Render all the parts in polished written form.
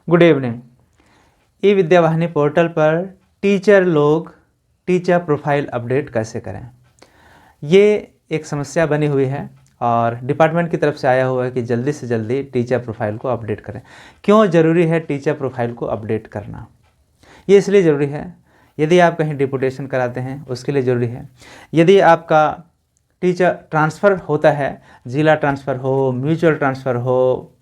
Good evening. ई विद्या वाहिनी portal पर teacher लोग टीचर प्रोफाइल अपडेट कैसे करें, ये एक समस्या बनी हुई है और डिपार्टमेंट की तरफ से आया हुआ है कि जल्दी से जल्दी टीचर प्रोफाइल को अपडेट करें। क्यों ज़रूरी है टीचर प्रोफाइल को अपडेट करना? ये इसलिए ज़रूरी है, यदि आप कहीं डिपुटेशन कराते हैं उसके लिए ज़रूरी है। यदि आपका टीचर ट्रांसफ़र होता है, ज़िला ट्रांसफ़र हो, म्यूचुअल ट्रांसफ़र हो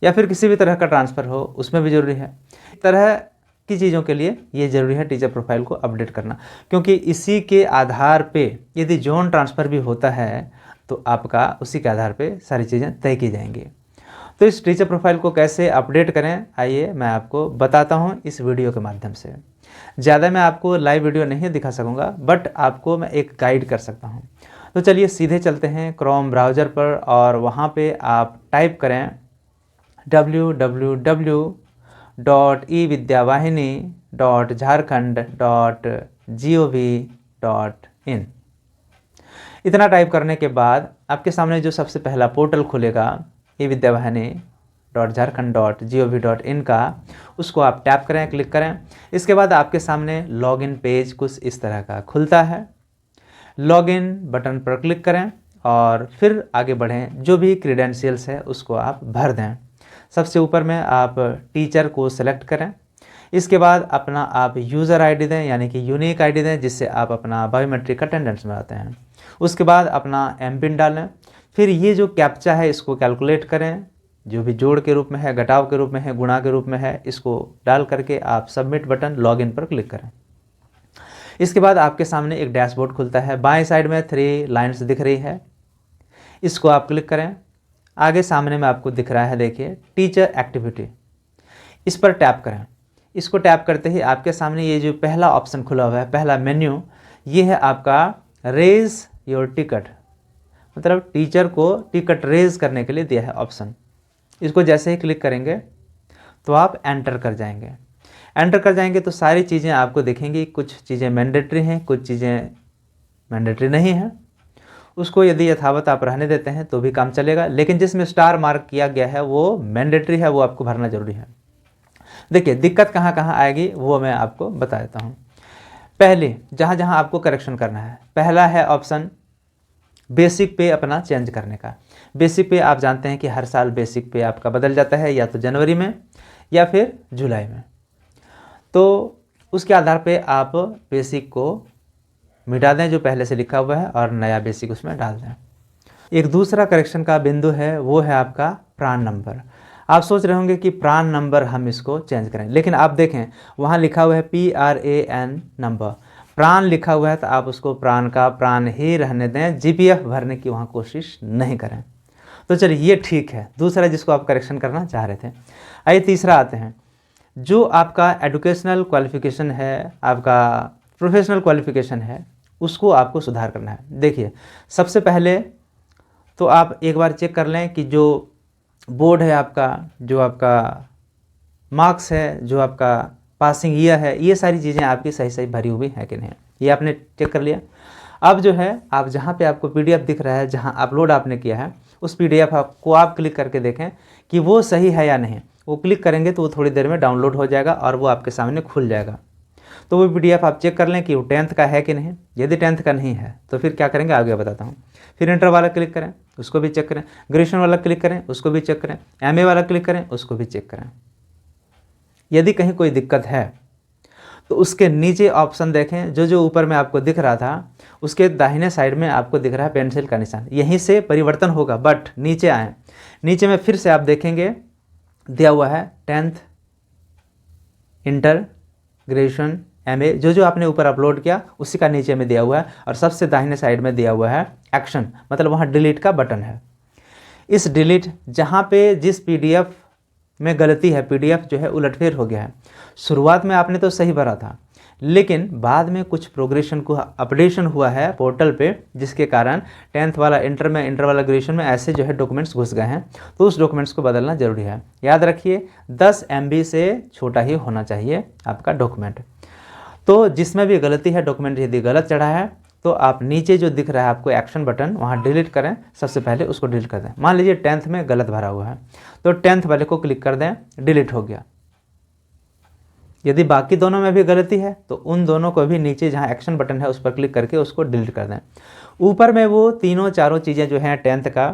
या फिर किसी भी तरह का ट्रांसफ़र हो, उसमें भी ज़रूरी है। इस तरह की चीज़ों के लिए ये ज़रूरी है टीचर प्रोफाइल को अपडेट करना, क्योंकि इसी के आधार पे यदि जोन ट्रांसफ़र भी होता है तो आपका उसी के आधार पे सारी चीज़ें तय की जाएंगी। तो इस टीचर प्रोफाइल को कैसे अपडेट करें, आइए मैं आपको बताता हूँ इस वीडियो के माध्यम से। ज़्यादा मैं आपको लाइव वीडियो नहीं दिखा सकूँगा, बट आपको मैं एक गाइड कर सकता हूँ। तो चलिए सीधे चलते हैं क्रोम ब्राउज़र पर और वहाँ पे आप टाइप करें www.evidyavahini.jharkhand.gov.in। इतना टाइप करने के बाद आपके सामने जो सबसे पहला पोर्टल खुलेगा evidyavahini.jharkhand.gov.in का, उसको आप टैप करें, क्लिक करें। इसके बाद आपके सामने लॉगिन पेज कुछ इस तरह का खुलता है। लॉगिन बटन पर क्लिक करें और फिर आगे बढ़ें। जो भी क्रीडेंशियल्स है उसको आप भर दें। सबसे ऊपर में आप टीचर को सेलेक्ट करें। इसके बाद अपना आप यूज़र आईडी दें, यानी कि यूनिक आईडी दें, जिससे आप अपना बायोमेट्रिक अटेंडेंस में आते हैं। उसके बाद अपना एमपिन डालें। फिर ये जो कैप्चा है इसको कैलकुलेट करें, जो भी जोड़ के रूप में है, घटाव के रूप में है, गुणा के रूप में है, इसको डाल करके आप सबमिट बटन लॉगिन पर क्लिक करें। इसके बाद आपके सामने एक डैशबोर्ड खुलता है। बाएं साइड में 3 लाइन्स दिख रही है, इसको आप क्लिक करें। आगे सामने में आपको दिख रहा है, देखिए टीचर एक्टिविटी, इस पर टैप करें। इसको टैप करते ही आपके सामने ये जो पहला ऑप्शन खुला हुआ है, पहला मेन्यू, ये है आपका रेज योर टिकट, मतलब टीचर को टिकट रेज करने के लिए दिया है ऑप्शन। इसको जैसे ही क्लिक करेंगे तो आप एंटर कर जाएंगे। एंटर कर जाएंगे तो सारी चीज़ें आपको दिखेंगी। कुछ चीज़ें मैंडेटरी हैं, कुछ चीज़ें मैंडेटरी नहीं हैं। उसको यदि यथावत आप रहने देते हैं तो भी काम चलेगा, लेकिन जिसमें स्टार मार्क किया गया है वो मैंडेटरी है, वो आपको भरना जरूरी है। देखिए दिक्कत कहाँ कहाँ आएगी वो मैं आपको बता देता हूँ। पहले जहाँ जहाँ आपको करेक्शन करना है, पहला है ऑप्शन बेसिक पे अपना चेंज करने का। बेसिक पे आप जानते हैं कि हर साल बेसिक पे आपका बदल जाता है, या तो जनवरी में या फिर जुलाई में। तो उसके आधार पे आप बेसिक को मिटा दें जो पहले से लिखा हुआ है और नया बेसिक उसमें डाल दें। एक दूसरा करेक्शन का बिंदु है, वो है आपका प्रान नंबर। आप सोच रहे होंगे कि प्रान नंबर हम इसको चेंज करें, लेकिन आप देखें वहाँ लिखा हुआ है PRAN नंबर, प्रान लिखा हुआ है, तो आप उसको प्रान का प्रान ही रहने दें, GPF भरने की वहाँ कोशिश नहीं करें। तो चलिए ये ठीक है, दूसरा जिसको आप करेक्शन करना चाह रहे थे। आइए तीसरा आते हैं। जो आपका एजुकेशनल क्वालिफिकेशन है, आपका प्रोफेशनल क्वालिफिकेशन है, उसको आपको सुधार करना है। देखिए सबसे पहले तो आप एक बार चेक कर लें कि जो बोर्ड है आपका, जो आपका मार्क्स है, जो आपका पासिंग ईयर है, ये सारी चीज़ें आपकी सही सही भरी हुई हैं कि नहीं, ये आपने चेक कर लिया। अब जो है आप जहाँ पे आपको PDF दिख रहा है, जहाँ अपलोड आपने किया है, उस PDF को आप क्लिक करके देखें कि वो सही है या नहीं। वो क्लिक करेंगे तो वो थोड़ी देर में डाउनलोड हो जाएगा और वो आपके सामने खुल जाएगा। तो वो PDF आप चेक कर लें कि वो 10th का है कि नहीं। यदि 10th का नहीं है तो फिर क्या करेंगे आगे बताता हूँ। फिर इंटर वाला क्लिक करें, उसको भी चेक करें। ग्रेजुएशन वाला क्लिक करें, उसको भी चेक करें। MA वाला क्लिक करें, उसको भी चेक करें। यदि कहीं कोई दिक्कत है तो उसके नीचे ऑप्शन देखें, जो ऊपर में आपको दिख रहा था उसके दाहिने साइड में आपको दिख रहा है पेंसिल का निशान, यहीं से परिवर्तन होगा। बट नीचे आएँ, नीचे में फिर से आप देखेंगे दिया हुआ है 10th, इंटर, ग्रेजुएशन, MA, जो आपने ऊपर अपलोड किया उसी का नीचे में दिया हुआ है। और सबसे दाहिने साइड में दिया हुआ है एक्शन, मतलब वहाँ डिलीट का बटन है। इस डिलीट जहाँ पे जिस PDF में गलती है, PDF जो है उलटफेर हो गया है। शुरुआत में आपने तो सही भरा था, लेकिन बाद में कुछ प्रोग्रेशन को अपडेशन हुआ है पोर्टल पे, जिसके कारण 10th वाला इंटर में, इंटर वाला ग्रेजुएशन में ऐसे जो है डॉक्यूमेंट्स घुस गए हैं। तो उस डॉक्यूमेंट्स को बदलना जरूरी है। याद रखिए 10 MB से छोटा ही होना चाहिए आपका डॉक्यूमेंट। तो जिसमें भी गलती है, डॉक्यूमेंट यदि गलत चढ़ा है तो आप नीचे जो दिख रहा है आपको एक्शन बटन, वहाँ डिलीट करें, सबसे पहले उसको डिलीट कर दें। मान लीजिए 10th में गलत भरा हुआ है तो 10th वाले को क्लिक कर दें, डिलीट हो गया। यदि बाकी दोनों में भी गलती है तो उन दोनों को भी नीचे जहाँ एक्शन बटन है उस पर क्लिक करके उसको डिलीट कर दें। ऊपर में वो तीनों चारों चीज़ें जो हैं 10th का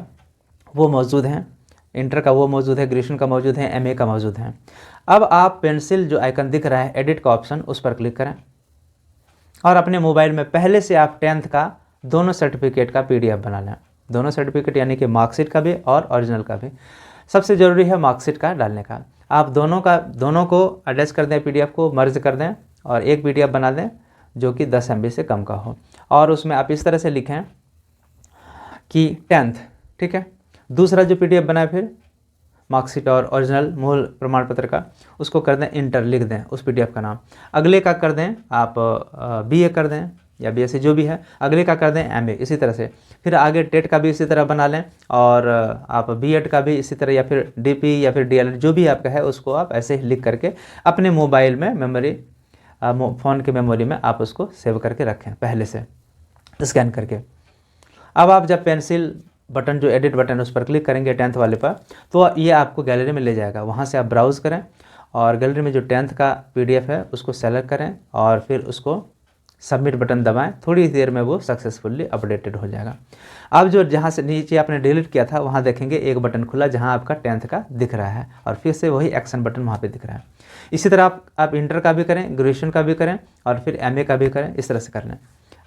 वो मौजूद हैं, इंटर का वो मौजूद है, ग्रेजुएशन का मौजूद है, एमए का मौजूद है। अब आप पेंसिल जो आइकन दिख रहा है एडिट का ऑप्शन, उस पर क्लिक करें और अपने मोबाइल में पहले से आप 10th का दोनों सर्टिफिकेट का PDF बना लें। दोनों सर्टिफिकेट यानी कि मार्कशीट का भी और ओरिजिनल का भी। सबसे ज़रूरी है मार्कशीट का डालने का। आप दोनों को अटैच कर दें, PDF को मर्ज कर दें और एक PDF बना दें जो कि 10 MB से कम का हो, और उसमें आप इस तरह से लिखें कि 10th, ठीक है। दूसरा जो PDF बनाए फिर मार्कशीट और ओरिजिनल मूल प्रमाण पत्र का, उसको कर दें इंटर, लिख दें उस PDF का नाम। अगले का कर दें आप BA कर दें या BSc जो भी है, अगले का कर दें MA, इसी तरह से। फिर आगे टेट का भी इसी तरह बना लें और आप B.Ed का भी इसी तरह, या फिर DP या फिर DLED जो भी आपका है उसको आप ऐसे ही लिख करके अपने मोबाइल में मेमोरी, फ़ोन की मेमोरी में आप उसको सेव करके रखें पहले से स्कैन करके। अब आप जब पेंसिल बटन जो एडिट बटन उस पर क्लिक करेंगे 10th वाले पर, तो ये आपको गैलरी में ले जाएगा। वहाँ से आप ब्राउज़ करें और गैलरी में जो 10th का PDF है उसको सेलेक्ट करें और फिर उसको सबमिट बटन दबाएं। थोड़ी देर में वो सक्सेसफुली अपडेटेड हो जाएगा। अब जो जहाँ से नीचे आपने डिलीट किया था वहाँ देखेंगे एक बटन खुला जहाँ आपका 10th का दिख रहा है और फिर से वही एक्शन बटन वहाँ पे दिख रहा है। इसी तरह आप इंटर का भी करें, ग्रेजुएशन का भी करें और फिर MA का भी करें, इस तरह से कर लें।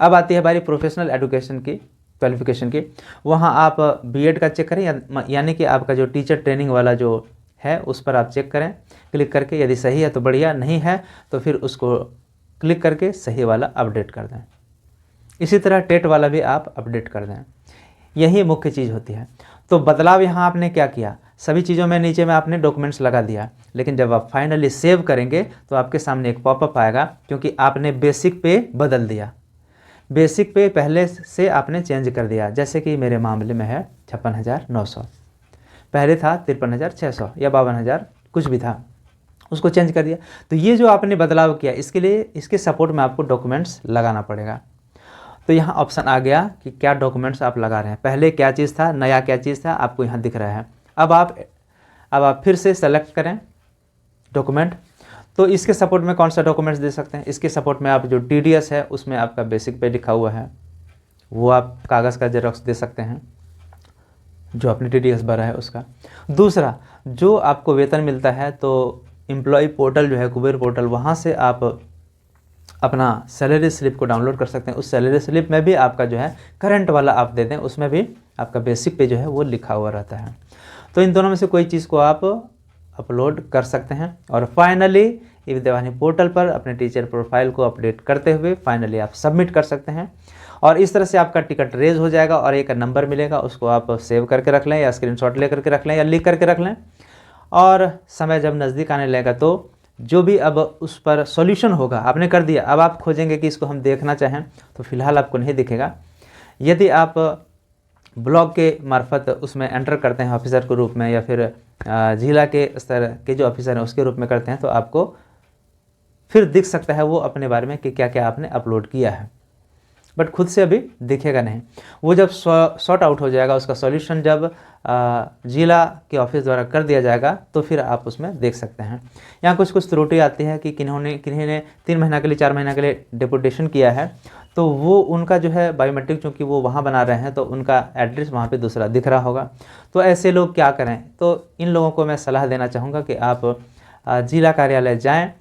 अब आती है हमारी प्रोफेशनल एजुकेशन की, क्वालिफिकेशन की। वहाँ आप B.Ed का चेक करें, यानी कि आपका जो टीचर ट्रेनिंग वाला जो है उस पर आप चेक करें क्लिक करके। यदि सही है तो बढ़िया, नहीं है तो फिर उसको क्लिक करके सही वाला अपडेट कर दें। इसी तरह टेट वाला भी आप अपडेट कर दें। यही मुख्य चीज़ होती है। तो बदलाव यहाँ आपने क्या किया, सभी चीज़ों में नीचे में आपने डॉक्यूमेंट्स लगा दिया, लेकिन जब आप फाइनली सेव करेंगे तो आपके सामने एक पॉपअप आएगा क्योंकि आपने बेसिक पे बदल दिया। बेसिक पे पहले से आपने चेंज कर दिया, जैसे कि मेरे मामले में है 56,900, पहले था 53,600 या 52,000 कुछ भी था, उसको चेंज कर दिया। तो ये जो आपने बदलाव किया इसके लिए इसके सपोर्ट में आपको डॉक्यूमेंट्स लगाना पड़ेगा। तो यहाँ ऑप्शन आ गया कि क्या डॉक्यूमेंट्स आप लगा रहे हैं, पहले क्या चीज़ था, नया क्या चीज़ था, आपको यहाँ दिख रहा है। अब आप फिर से सेलेक्ट करें डॉक्यूमेंट। तो इसके सपोर्ट में कौन सा डॉक्यूमेंट्स दे सकते हैं, इसके सपोर्ट में आप जो TDS है उसमें आपका बेसिक पे लिखा हुआ है वो आप कागज़ का जेरॉक्स दे सकते हैं जो आपने TDS भरा है उसका। दूसरा, जो आपको वेतन मिलता है तो एम्प्लॉय पोर्टल जो है कुबेर पोर्टल, वहाँ से आप अपना सैलरी स्लिप को डाउनलोड कर सकते हैं। उस सैलरी स्लिप में भी आपका जो है करंट वाला आप दे दें, उसमें भी आपका बेसिक पे जो है वो लिखा हुआ रहता है। तो इन दोनों में से कोई चीज़ को आप अपलोड कर सकते हैं और फाइनली ई विद्यावाहिनी पोर्टल पर अपने टीचर प्रोफाइल को अपडेट करते हुए फाइनली आप सबमिट कर सकते हैं। और इस तरह से आपका टिकट रेज हो जाएगा और एक नंबर मिलेगा, उसको आप सेव करके रख लें या स्क्रीनशॉट ले करके रख लें या लिख करके रख लें। और समय जब नज़दीक आने लगेगा तो जो भी अब उस पर सॉल्यूशन होगा, आपने कर दिया, अब आप खोजेंगे कि इसको हम देखना चाहें तो फिलहाल आपको नहीं दिखेगा। यदि आप ब्लॉक के मार्फत उसमें एंटर करते हैं ऑफिसर के रूप में या फिर जिला के स्तर के जो ऑफिसर हैं उसके रूप में करते हैं तो आपको फिर दिख सकता है वो अपने बारे में कि क्या क्या आपने अपलोड किया है, बट खुद से अभी दिखेगा नहीं। वो जब सॉर्ट आउट हो जाएगा, उसका सॉल्यूशन जब जिला के ऑफिस द्वारा कर दिया जाएगा तो फिर आप उसमें देख सकते हैं। यहाँ कुछ त्रुटि आती है कि किन्होंने 3 महीना के लिए 4 महीना के लिए डिपुटेशन किया है तो वो उनका जो है बायोमेट्रिक चूँकि वो वहाँ बना रहे हैं तो उनका एड्रेस वहाँ पे दूसरा दिख रहा होगा। तो ऐसे लोग क्या करें, तो इन लोगों को मैं सलाह देना चाहूँगा कि आप जिला कार्यालय जाएँ,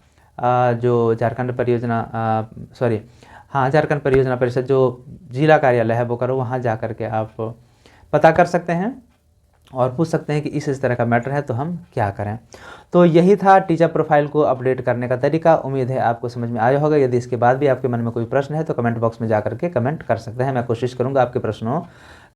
जो झारखंड परियोजना परिषद जो जिला कार्यालय है बोकारो, वहाँ जा कर के आप पता कर सकते हैं और पूछ सकते हैं कि इस तरह का मैटर है तो हम क्या करें। तो यही था टीचर प्रोफाइल को अपडेट करने का तरीका। उम्मीद है आपको समझ में आया होगा। यदि इसके बाद भी आपके मन में कोई प्रश्न है तो कमेंट बॉक्स में जा करके कमेंट कर सकते हैं। मैं कोशिश करूंगा आपके प्रश्नों